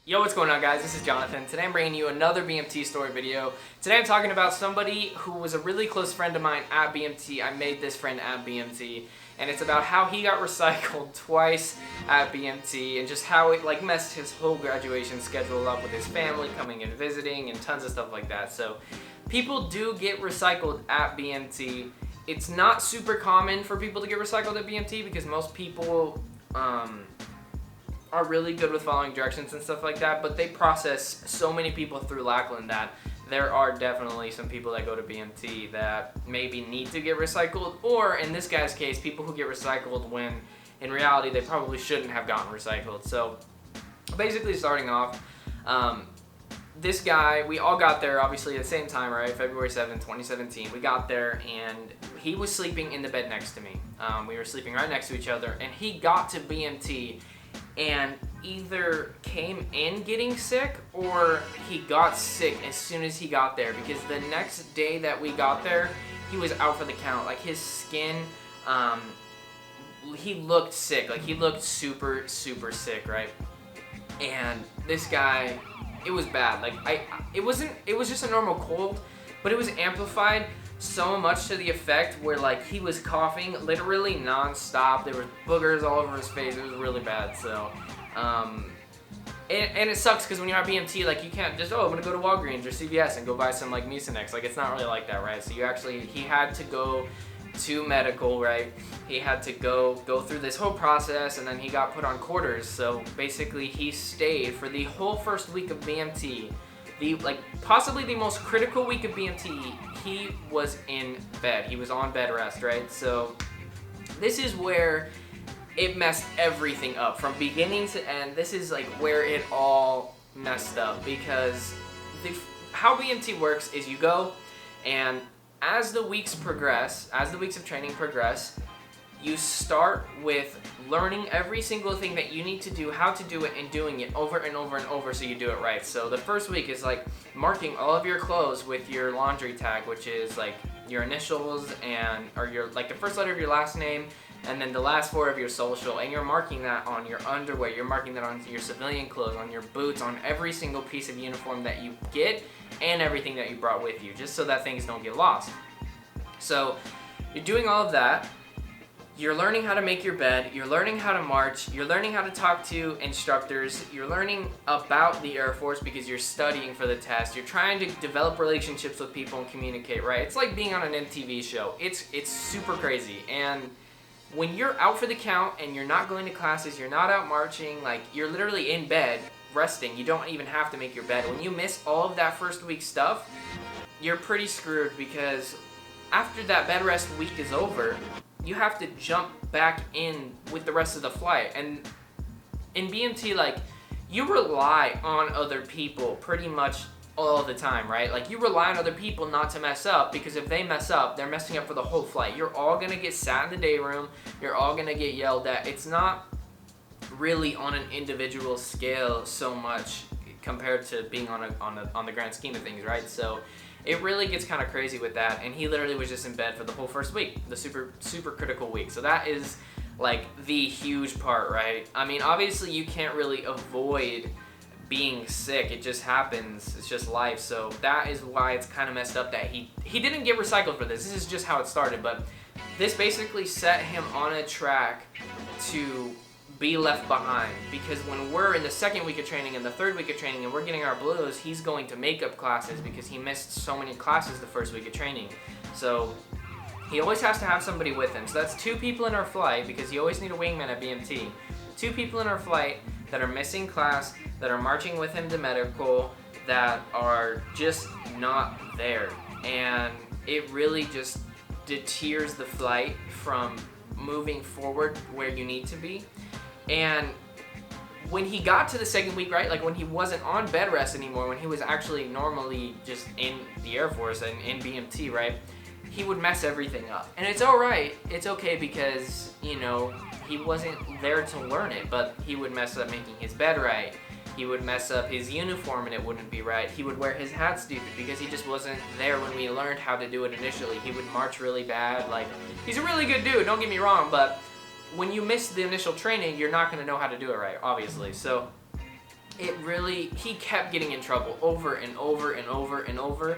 Yo, what's going on, guys? This is Jonathan. Today I'm bringing you another BMT story video. Today I'm talking about somebody who was a really close friend of mine at BMT. I made this friend at BMT, and it's about how he got recycled twice at BMT and just how it messed his whole graduation schedule up with his family coming and visiting and tons of stuff like that. So people do get recycled at BMT. It's not super common for people to get recycled at BMT because most people are really good with following directions and stuff like that, but they process so many people through Lackland that there are definitely some people that go to BMT that maybe need to get recycled, or in this guy's case, people who get recycled when in reality they probably shouldn't have gotten recycled. So basically, starting off, this guy, we all got there obviously at the same time, right? February 7th, 2017. We got there and he was sleeping in the bed next to me. We were sleeping right next to each other, and he got to BMT and either came in getting sick or he got sick as soon as he got there, because the next day that we got there, he was out for the count. Like, his skin, he looked sick. Like, he looked super sick, right? And this guy, it was bad. Like, it was just a normal cold, but it was amplified so much to the effect where, like, he was coughing literally non-stop. There was boogers all over his face. It was really bad. So and it sucks because when you're at BMT, like, you can't just, oh, I'm gonna go to Walgreens or CVS and go buy some, like, Mucinex. Like, it's not really like that, right? So he had to go to medical, right? He had to go through this whole process, and then he got put on quarters. So basically he stayed for the whole first week of BMT. Possibly the most critical week of BMT, he was in bed. He was on bed rest, right? So this is where it messed everything up from beginning to end. This is like where it all messed up, because how BMT works is you go, and as the weeks progress, as the weeks of training progress, you start with learning every single thing that you need to do, how to do it, and doing it over and over and over so you do it right. So the first week is like marking all of your clothes with your laundry tag, which is like your initials or your, like, the first letter of your last name and then the last four of your social, and you're marking that on your underwear, you're marking that on your civilian clothes, on your boots, on every single piece of uniform that you get, and everything that you brought with you, just so that things don't get lost. So you're doing all of that. You're learning how to make your bed, you're learning how to march, you're learning how to talk to instructors, you're learning about the Air Force because you're studying for the test, you're trying to develop relationships with people and communicate, right? It's like being on an MTV show. It's super crazy. And when you're out for the count and you're not going to classes, you're not out marching, like, you're literally in bed resting. You don't even have to make your bed. When you miss all of that first week stuff, you're pretty screwed, because after that bed rest week is over, you have to jump back in with the rest of the flight. And in BMT, like, you rely on other people pretty much all the time, right? Like, you rely on other people not to mess up, because if they mess up, they're messing up for the whole flight. You're all gonna get sat in the day room. You're all gonna get yelled at. It's not really on an individual scale so much compared to being on the grand scheme of things, right? So it really gets kind of crazy with that, and he literally was just in bed for the whole first week, the super critical week. So that is like the huge part, right? I mean, obviously you can't really avoid being sick. It just happens. It's just life. So that is why it's kind of messed up that he didn't get recycled for this. This is just how it started, but this basically set him on a track to be left behind, because when we're in the second week of training and the third week of training and we're getting our blues, he's going to makeup classes because he missed so many classes the first week of training. So he always has to have somebody with him. So that's two people in our flight, because you always need a wingman at BMT. Two people in our flight that are missing class, that are marching with him to medical, that are just not there. And it really just deters the flight from moving forward where you need to be. And when he got to the second week, right, like when he wasn't on bed rest anymore, when he was actually normally just in the Air Force and in BMT, right, he would mess everything up. And it's all right, it's okay, because, you know, he wasn't there to learn it, but he would mess up making his bed right. He would mess up his uniform and it wouldn't be right. He would wear his hat stupid because he just wasn't there when we learned how to do it initially. He would march really bad. Like, he's a really good dude, don't get me wrong, but when you miss the initial training, you're not going to know how to do it right, obviously. So he kept getting in trouble over and over and over and over.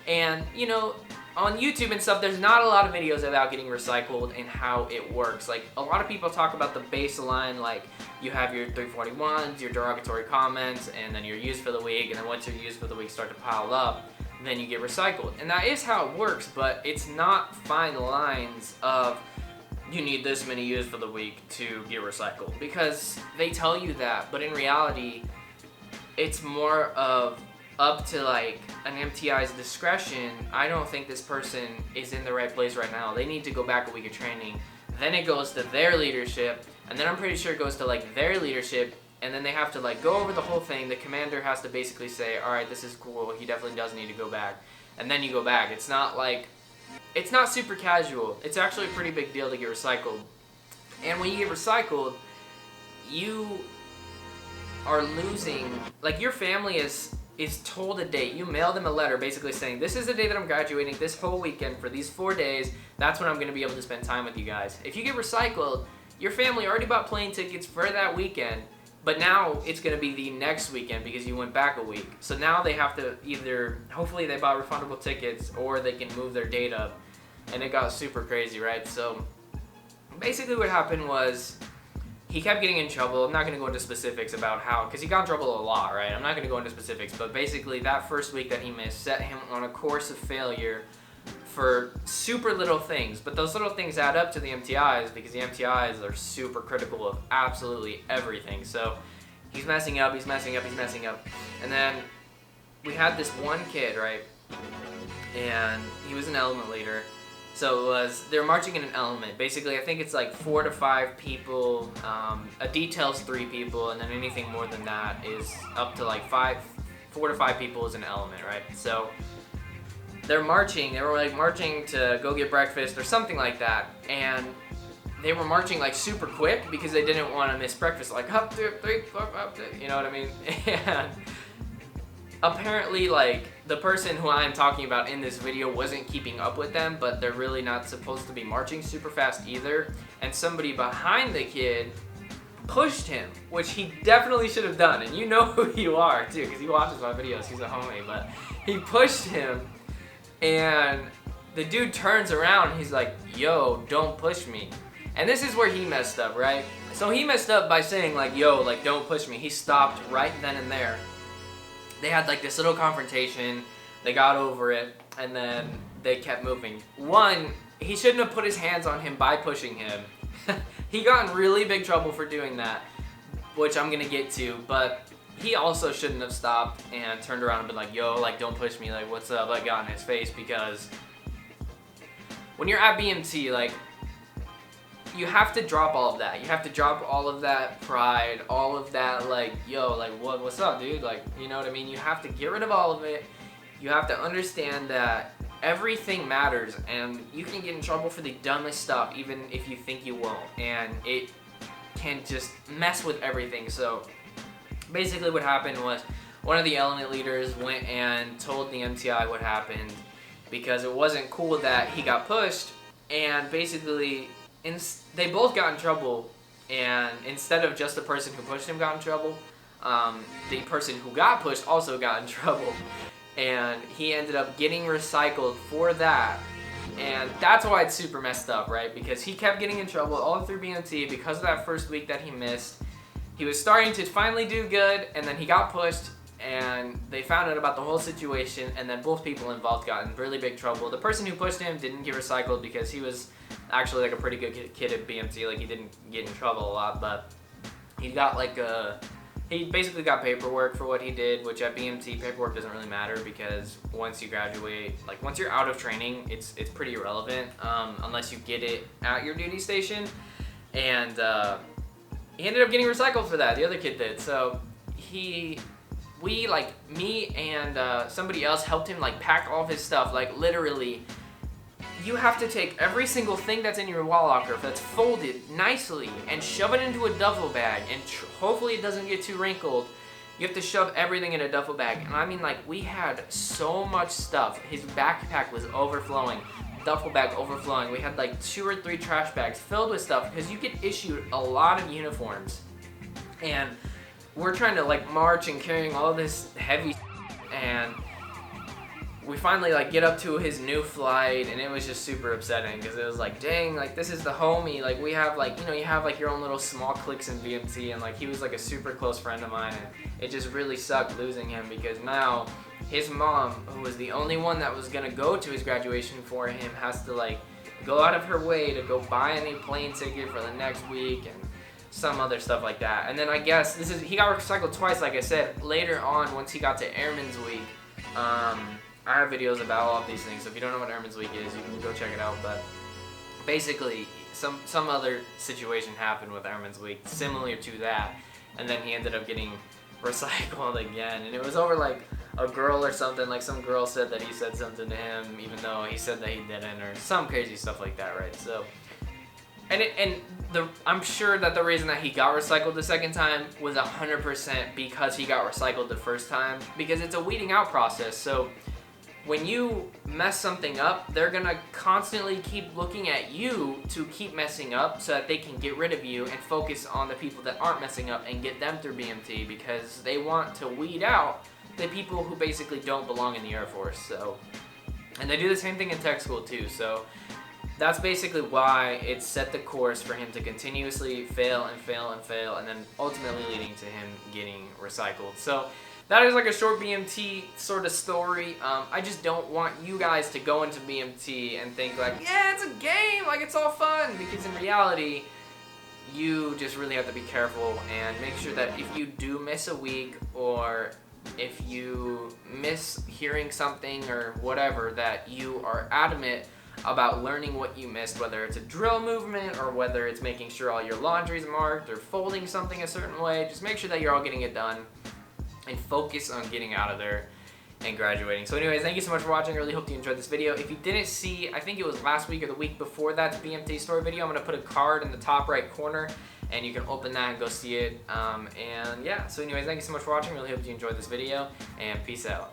And, you know, on YouTube and stuff, there's not a lot of videos about getting recycled and how it works. Like, a lot of people talk about the baseline, like, you have your 341s, your derogatory comments, and then your used for the week, and then once your used for the week start to pile up, then you get recycled. And that is how it works, but it's not fine lines of you need this many used for the week to get recycled, because they tell you that, but in reality, it's more of up to like an MTI's discretion. I don't think this person is in the right place right now. They need to go back a week of training. Then it goes to their leadership, and then I'm pretty sure it goes to like their leadership, and then they have to like go over the whole thing. The commander has to basically say, all right, this is cool, he definitely does need to go back, and then you go back. It's not super casual. It's actually a pretty big deal to get recycled. And when you get recycled, you are losing, like, your family is told a date. You mail them a letter basically saying, this is the day that I'm graduating, this whole weekend for these 4 days, that's when I'm going to be able to spend time with you guys. If you get recycled, your family already bought plane tickets for that weekend, but now it's going to be the next weekend because you went back a week. So now they have to either, hopefully they bought refundable tickets, or they can move their date up. And it got super crazy, right? So basically what happened was he kept getting in trouble. I'm not going to go into specifics about how, because he got in trouble a lot, right? I'm not going to go into specifics, but basically that first week that he missed set him on a course of failure for super little things. But those little things add up to the MTIs, because the MTIs are super critical of absolutely everything. So he's messing up, he's messing up, he's messing up. And then we had this one kid, right? And he was an element leader. So they're marching in an element. Basically, I think it's like 4 to 5 people. A detail's 3 people, and then anything more than that is up to like 4 to 5 people is an element, right? So they're marching. They were like marching to go get breakfast or something like that, and they were marching like super quick because they didn't want to miss breakfast. Like up, 2, 3, 4, up, 2, you know what I mean? And apparently, like, the person who I'm talking about in this video wasn't keeping up with them, but they're really not supposed to be marching super fast either. And somebody behind the kid pushed him, which he definitely should have done. And you know who you are too, because he watches my videos. He's a homie, but he pushed him, and the dude turns around. He's like, "Yo, don't push me." And this is where he messed up, right? So he messed up by saying like, "Yo, like, don't push me." He stopped right then and there. They had like this little confrontation, they got over it, and then they kept moving. One, he shouldn't have put his hands on him by pushing him. He got in really big trouble for doing that, which I'm gonna get to, but he also shouldn't have stopped and turned around and been like, yo, like, don't push me, like, what's up, like, got in his face, because when you're at BMT, like, you have to drop all of that. You have to drop all of that pride, all of that, like, yo, like, what's up, dude? Like, you know what I mean? You have to get rid of all of it. You have to understand that everything matters, and you can get in trouble for the dumbest stuff, even if you think you won't, and it can just mess with everything. So basically what happened was one of the element leaders went and told the MTI what happened, because it wasn't cool that he got pushed, and basically they both got in trouble, and instead of just the person who pushed him got in trouble, the person who got pushed also got in trouble, and he ended up getting recycled for that. And that's why it's super messed up, right? Because he kept getting in trouble all through BMT because of that first week that he missed. He was starting to finally do good, and then he got pushed, and they found out about the whole situation, and then both people involved got in really big trouble. The person who pushed him didn't get recycled because he was actually like a pretty good kid at BMT. Like, he didn't get in trouble a lot, but he got like he basically got paperwork for what he did, which at BMT paperwork doesn't really matter, because once you graduate, like once you're out of training, it's pretty irrelevant, unless you get it at your duty station. And he ended up getting recycled for that. The other kid did. So me and somebody else helped him like pack all of his stuff. Like, literally, you have to take every single thing that's in your wall locker that's folded nicely and shove it into a duffel bag, and hopefully it doesn't get too wrinkled. You have to shove everything in a duffel bag. And I mean, like, we had so much stuff. His backpack was overflowing, duffel bag overflowing. We had like 2 or 3 trash bags filled with stuff, because you get issued a lot of uniforms. And we're trying to like march and carrying all this heavy and we finally like get up to his new flight, and it was just super upsetting because it was like, dang, like this is the homie, like we have like, you know, you have like your own little small cliques in BMT, and like he was like a super close friend of mine, and it just really sucked losing him because now his mom, who was the only one that was gonna go to his graduation for him, has to like go out of her way to go buy a new plane ticket for the next week and some other stuff like that. And then I guess he got recycled twice, like I said. Later on, once he got to Airman's Week, I have videos about all of these things, so if you don't know what Airman's Week is, you can go check it out. But basically, some other situation happened with Airman's Week similar to that, and then he ended up getting recycled again, and it was over like a girl or something. Like some girl said that he said something to him even though he said that he didn't, or some crazy stuff like that, right? So I'm sure that the reason that he got recycled the second time was 100% because he got recycled the first time, because it's a weeding out process. So when you mess something up, they're gonna constantly keep looking at you to keep messing up so that they can get rid of you and focus on the people that aren't messing up and get them through BMT, because they want to weed out the people who basically don't belong in the Air Force. So, and they do the same thing in tech school too. So that's basically why it set the course for him to continuously fail and fail and fail, and then ultimately leading to him getting recycled. So that is like a short BMT sort of story. I just don't want you guys to go into BMT and think like, yeah, it's a game, like it's all fun, because in reality, you just really have to be careful and make sure that if you do miss a week, or if you miss hearing something or whatever, that you are adamant about learning what you missed, whether it's a drill movement or whether it's making sure all your laundry's marked or folding something a certain way. Just make sure that you're all getting it done and focus on getting out of there and graduating. So anyways, thank you so much for watching. I really hope you enjoyed this video. If you didn't see, I think it was last week or the week before that, BMT story video, I'm gonna put a card in the top right corner and you can open that and go see it. And yeah, so anyways, thank you so much for watching. I really hope you enjoyed this video, and peace out.